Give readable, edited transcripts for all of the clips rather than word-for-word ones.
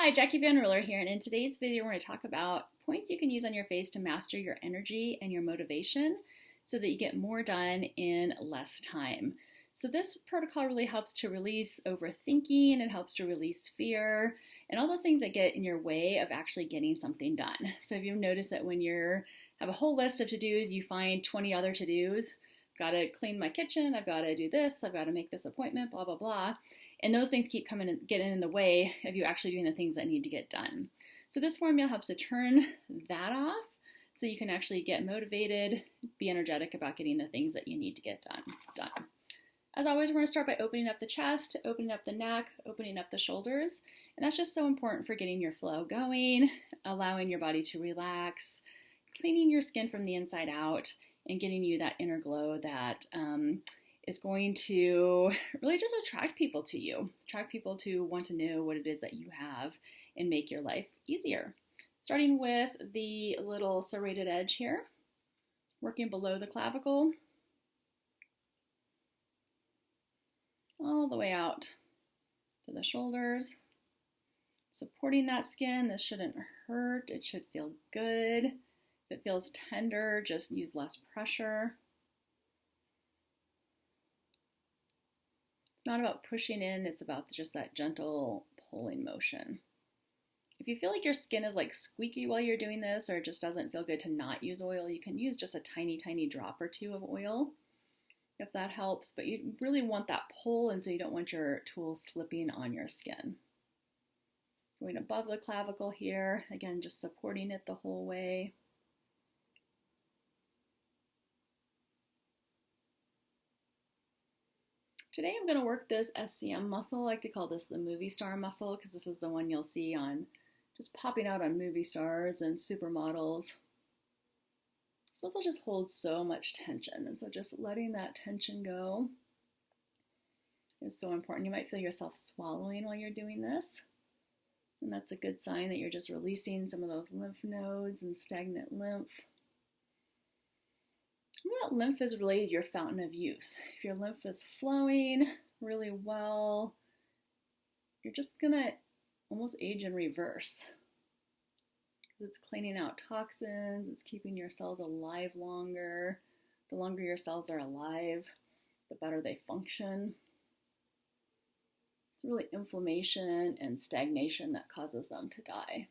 Hi, Jackie Van Ruler here, and in today's video we're going to talk about points you can use on your face to master your energy and your motivation so that you get more done in less time. So this protocol really helps to release overthinking, it helps to release fear, and all those things that get in your way of actually getting something done. So if you've noticed that when you have a whole list of to-dos, you find 20 other to-dos, got to clean my kitchen, I've got to do this, I've got to make this appointment, blah, blah, blah. And those things keep coming and getting in the way of you actually doing the things that need to get done. So this formula helps to turn that off so you can actually get motivated, be energetic about getting the things that you need to get done. As always, we're going to start by opening up the chest, opening up the neck, opening up the shoulders. And that's just so important for getting your flow going, allowing your body to relax, cleaning your skin from the inside out, and getting you that inner glow that is going to really just attract people to you, attract people to want to know what it is that you have and make your life easier. Starting with the little serrated edge here, working below the clavicle, all the way out to the shoulders, supporting that skin. This shouldn't hurt, it should feel good. If it feels tender, just use less pressure. It's not about pushing in, it's about just that gentle pulling motion. If you feel like your skin is like squeaky while you're doing this, or it just doesn't feel good to not use oil, you can use just a tiny, tiny drop or two of oil if that helps, but you really want that pull, and so you don't want your tool slipping on your skin. Going above the clavicle here, again, just supporting it the whole way. Today I'm going to work this SCM muscle. I like to call this the movie star muscle because this is the one you'll see on just popping out on movie stars and supermodels. This muscle just holds so much tension, and so just letting that tension go is so important. You might feel yourself swallowing while you're doing this, and that's a good sign that you're just releasing some of those lymph nodes and stagnant lymph. Well, lymph is really your fountain of youth. If your lymph is flowing really well, you're just gonna almost age in reverse. It's cleaning out toxins, it's keeping your cells alive longer. The longer your cells are alive, the better they function. It's really inflammation and stagnation that causes them to die.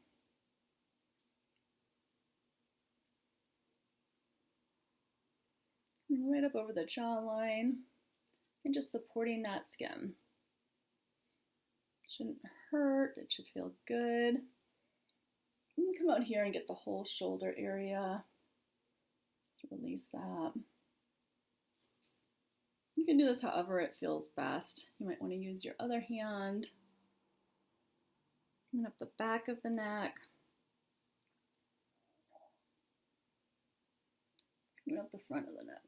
Right up over the jawline and just supporting that skin. It shouldn't hurt, it should feel good. You can come out here and get the whole shoulder area. Just release that. You can do this however it feels best. You might want to use your other hand. Coming up the back of the neck. Coming up the front of the neck.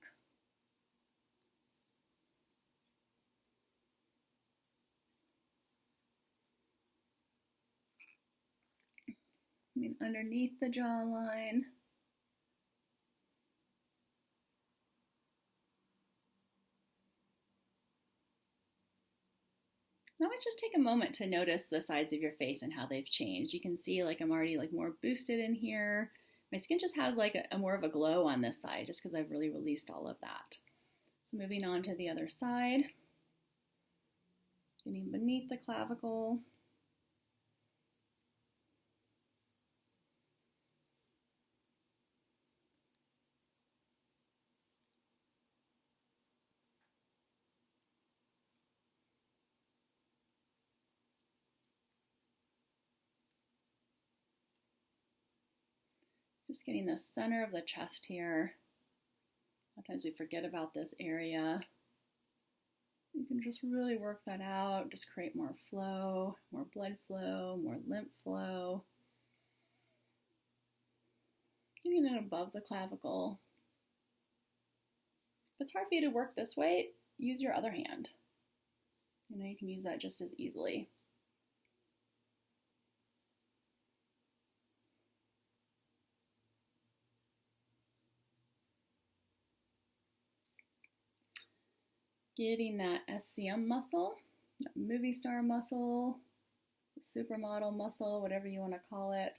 Underneath the jawline. Now let's just take a moment to notice the sides of your face and how they've changed. You can see like I'm already like more boosted in here. My skin just has like a more of a glow on this side just because I've really released all of that. So moving on to the other side. Getting beneath the clavicle. Just getting the center of the chest here. Sometimes we forget about this area. You can just really work that out, just create more flow, more blood flow, more lymph flow. Getting it above the clavicle. If it's hard for you to work this way, use your other hand. You can use that just as easily. Getting that SCM muscle, that movie star muscle, supermodel muscle, whatever you want to call it.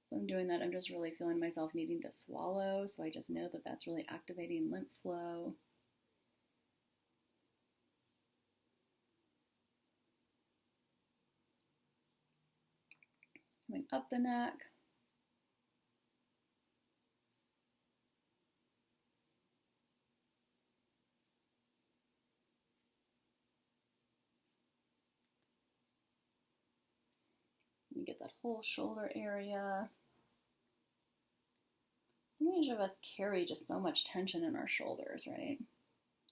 So I'm doing that. I'm just really feeling myself needing to swallow. So I just know that that's really activating lymph flow. Coming up the neck. You get that whole shoulder area. So many of us carry just so much tension in our shoulders, right? And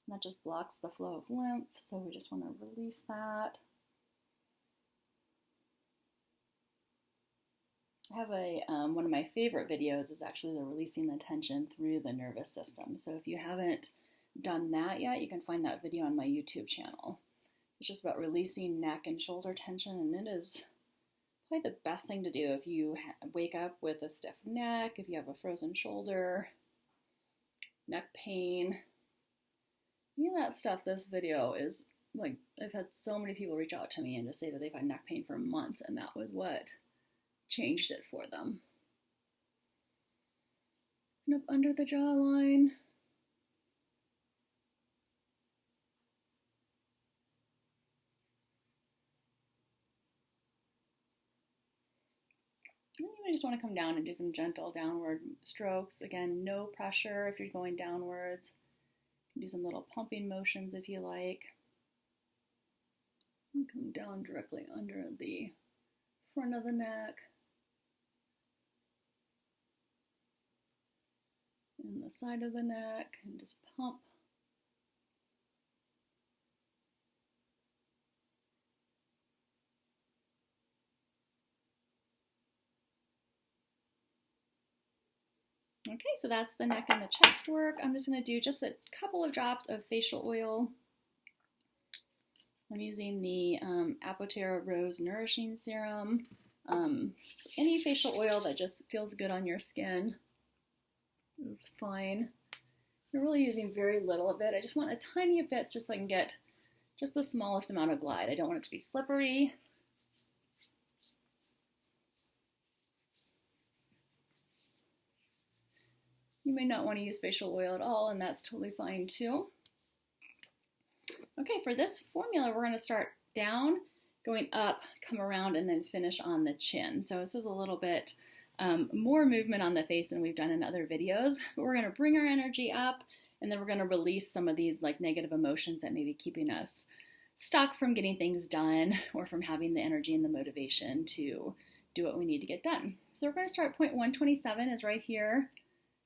that just blocks the flow of lymph, so we just want to release that. I have one of my favorite videos is actually the releasing the tension through the nervous system. So if you haven't done that yet, you can find that video on my YouTube channel. It's just about releasing neck and shoulder tension, and it is probably the best thing to do if you wake up with a stiff neck, if you have a frozen shoulder, neck pain, any of that stuff. This video is like, I've had so many people reach out to me and just say that they've had neck pain for months, and that was what changed it for them. And up under the jawline. And you may just want to come down and do some gentle downward strokes. Again, no pressure if you're going downwards. You can do some little pumping motions if you like. And come down directly under the front of the neck. And the side of the neck, and just pump. Okay, so that's the neck and the chest work. I'm just going to do just a couple of drops of facial oil. I'm using the Apoterra Rose Nourishing Serum. Any facial oil that just feels good on your skin is fine. You're really using very little of it. I just want a tiny bit just so I can get just the smallest amount of glide. I don't want it to be slippery. You may not want to use facial oil at all, and that's totally fine too. Okay, for this formula, we're going to start down, going up, come around, and then finish on the chin. So this is a little bit more movement on the face than we've done in other videos. But we're going to bring our energy up, and then we're going to release some of these like negative emotions that may be keeping us stuck from getting things done or from having the energy and the motivation to do what we need to get done. So we're going to start point 127 is right here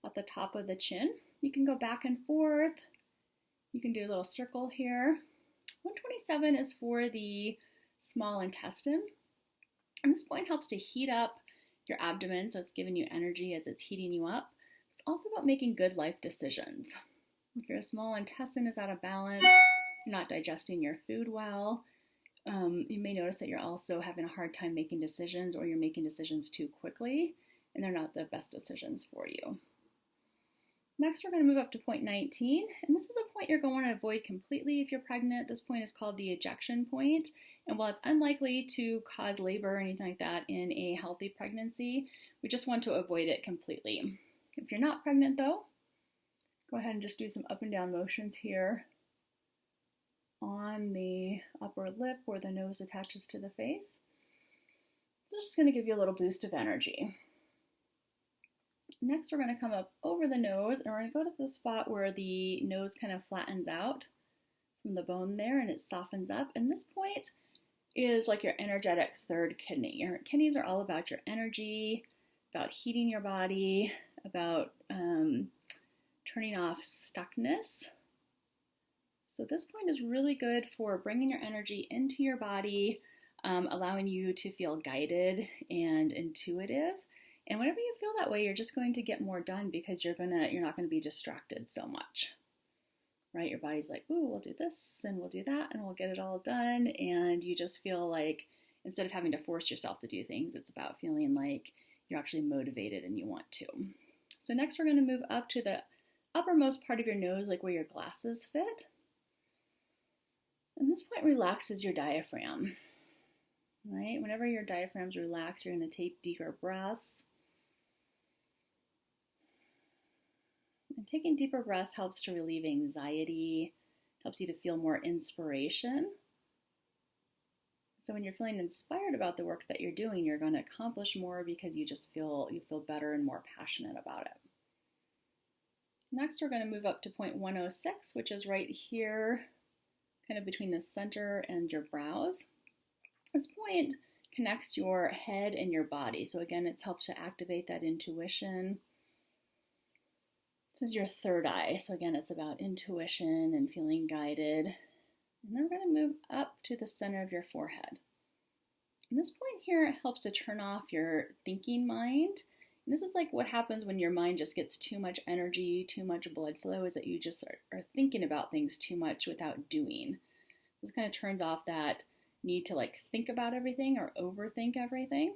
at the top of the chin. You can go back and forth. You can do a little circle here. 127 is for the small intestine. And this point helps to heat up your abdomen, so it's giving you energy as it's heating you up. It's also about making good life decisions. If your small intestine is out of balance, you're not digesting your food well, you may notice that you're also having a hard time making decisions, or you're making decisions too quickly, and they're not the best decisions for you. Next, we're going to move up to point 19, and this is a point you're going to want to avoid completely if you're pregnant. This point is called the ejection point, and while it's unlikely to cause labor or anything like that in a healthy pregnancy, we just want to avoid it completely. If you're not pregnant though, go ahead and just do some up and down motions here on the upper lip where the nose attaches to the face. So this is going to give you a little boost of energy. Next, we're going to come up over the nose, and we're going to go to the spot where the nose kind of flattens out from the bone there, and it softens up. And this point is like your energetic third kidney. Your kidneys are all about your energy, about heating your body, about turning off stuckness. So this point is really good for bringing your energy into your body, allowing you to feel guided and intuitive. And whenever you feel that way, you're just going to get more done because you're not going to be distracted so much, right? Your body's like, ooh, we'll do this and we'll do that and we'll get it all done. And you just feel like instead of having to force yourself to do things, it's about feeling like you're actually motivated and you want to. So next we're going to move up to the uppermost part of your nose, like where your glasses fit. And this point relaxes your diaphragm, right? Whenever your diaphragm's relaxed, you're going to take deeper breaths. And taking deeper breaths helps to relieve anxiety, helps you to feel more inspiration. So when you're feeling inspired about the work that you're doing, you're going to accomplish more because you feel better and more passionate about it. Next, we're going to move up to point 106, which is right here, kind of between the center and your brows. This point connects your head and your body. So again, it's helped to activate that intuition. This is your third eye. So again, it's about intuition and feeling guided. And then we're going to move up to the center of your forehead. And this point here helps to turn off your thinking mind. And this is like what happens when your mind just gets too much energy, too much blood flow, is that you just are thinking about things too much without doing. This kind of turns off that need to like think about everything or overthink everything,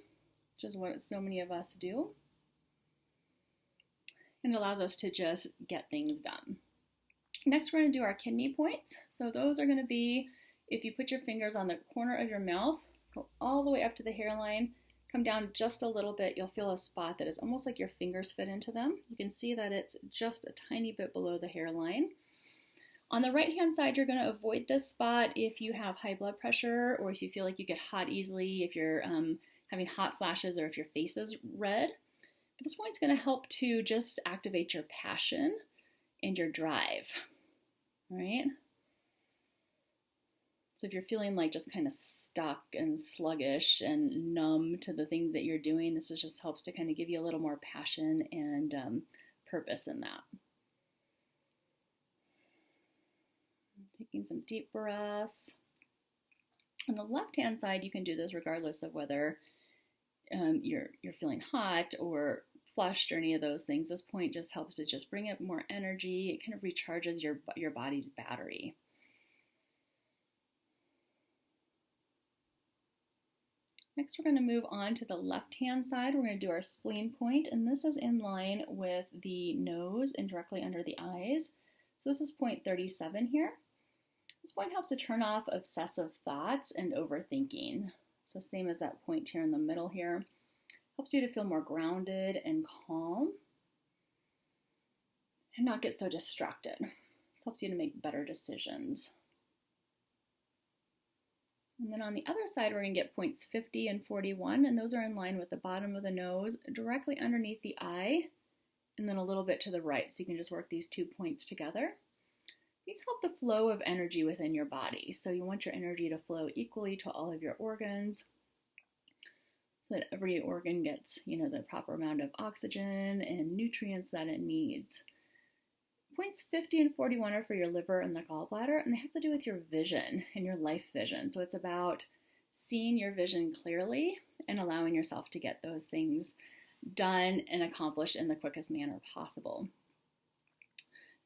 which is what so many of us do. And it allows us to just get things done. Next, we're going to do our kidney points. So those are going to be, if you put your fingers on the corner of your mouth, go all the way up to the hairline, come down just a little bit, you'll feel a spot that is almost like your fingers fit into them. You can see that it's just a tiny bit below the hairline. On the right-hand side, you're going to avoid this spot if you have high blood pressure or if you feel like you get hot easily, if you're having hot flashes or if your face is red. But this point's going to help to just activate your passion and your drive, right? So if you're feeling like just kind of stuck and sluggish and numb to the things that you're doing, this just helps to kind of give you a little more passion and purpose in that. Taking some deep breaths. On the left-hand side, you can do this regardless of whether you're feeling hot or flushed or any of those things. This point just helps to just bring up more energy. It kind of recharges your body's battery. Next, we're going to move on to the left-hand side. We're going to do our spleen point, and this is in line with the nose and directly under the eyes. So this is point 37 here. This point helps to turn off obsessive thoughts and overthinking. So same as that point here in the middle here. Helps you to feel more grounded and calm and not get so distracted. This helps you to make better decisions. And then on the other side, we're going to get points 50 and 41, and those are in line with the bottom of the nose, directly underneath the eye, and then a little bit to the right. So you can just work these 2 points together. These help the flow of energy within your body. So you want your energy to flow equally to all of your organs so that every organ gets, the proper amount of oxygen and nutrients that it needs. Points 50 and 41 are for your liver and the gallbladder, and they have to do with your vision and your life vision. So it's about seeing your vision clearly and allowing yourself to get those things done and accomplished in the quickest manner possible.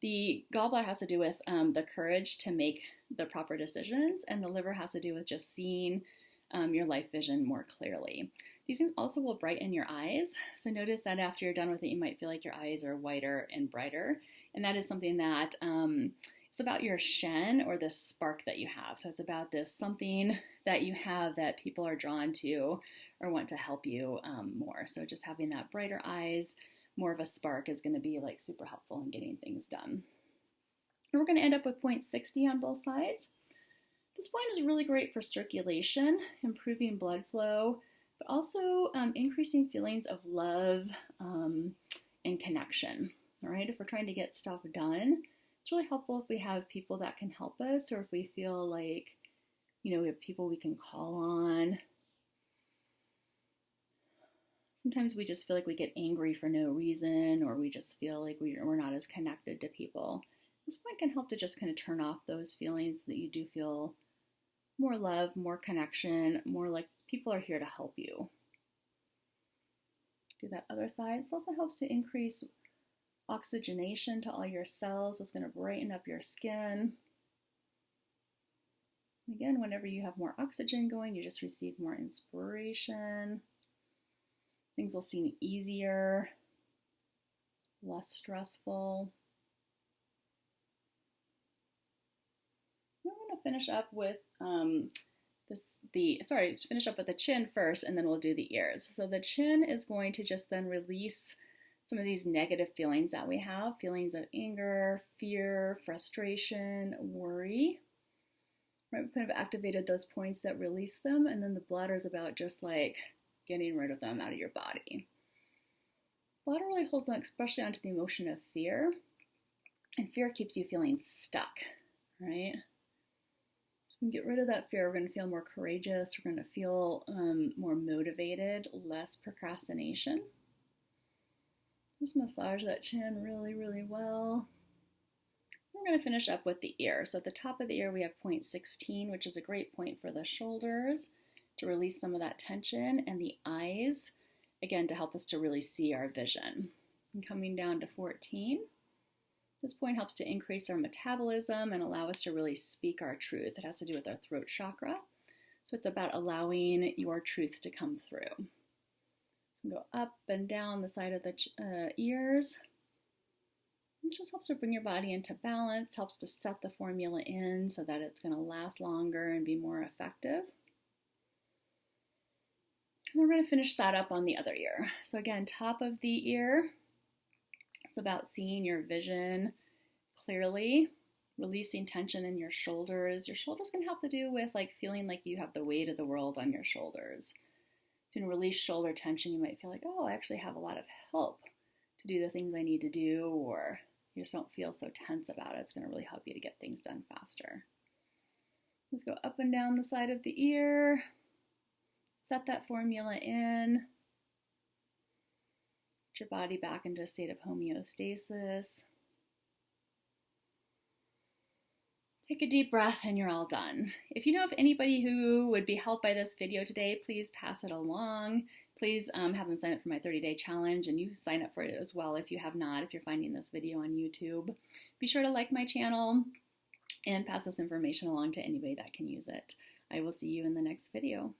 The gallbladder has to do with the courage to make the proper decisions, and the liver has to do with just seeing your life vision more clearly. These things also will brighten your eyes. So notice that after you're done with it, you might feel like your eyes are whiter and brighter. And that is something that it's about your shen, or this spark that you have. So it's about this something that you have that people are drawn to or want to help you more. So just having that brighter eyes, more of a spark, is going to be like super helpful in getting things done. And we're going to end up with point 60 on both sides. This point is really great for circulation, improving blood flow, but also increasing feelings of love and connection. All right, if we're trying to get stuff done, it's really helpful if we have people that can help us, or if we feel like, we have people we can call on. Sometimes we just feel like we get angry for no reason, or we just feel like we're not as connected to people. This point can help to just kind of turn off those feelings so that you do feel more love, more connection, more like people are here to help you. Do that other side. This also helps to increase oxygenation to all your cells. It's going to brighten up your skin. Again, whenever you have more oxygen going, you just receive more inspiration. Things will seem easier, less stressful. finish up with finish up with the chin first, and then we'll do the ears. So the chin is going to just then release some of these negative feelings that we have, feelings of anger, fear, frustration, worry. Right, we've kind of activated those points that release them, and then the bladder is about just like getting rid of them out of your body. Bladder really holds on, especially onto the emotion of fear, and fear keeps you feeling stuck, right? So get rid of that fear. We're going to feel more courageous. We're going to feel more motivated, less procrastination. Just massage that chin really, really well. We're going to finish up with the ear. So at the top of the ear, we have point 16, which is a great point for the shoulders to release some of that tension, and the eyes, again, to help us to really see our vision. And coming down to 14, this point helps to increase our metabolism and allow us to really speak our truth. It has to do with our throat chakra. So it's about allowing your truth to come through. So go up and down the side of the ears. It just helps to bring your body into balance, helps to set the formula in so that it's going to last longer and be more effective. And then we're going to finish that up on the other ear. So again, top of the ear, it's about seeing your vision clearly, releasing tension in your shoulders. Your shoulders can have to do with like feeling like you have the weight of the world on your shoulders. So to release shoulder tension, you might feel like, oh, I actually have a lot of help to do the things I need to do, or you just don't feel so tense about it. It's going to really help you to get things done faster. Let's go up and down the side of the ear. Set that formula in. Get your body back into a state of homeostasis. Take a deep breath and you're all done. If you know of anybody who would be helped by this video today, please pass it along. Please have them sign up for my 30-day challenge, and you sign up for it as well if you have not, if you're finding this video on YouTube. Be sure to like my channel and pass this information along to anybody that can use it. I will see you in the next video.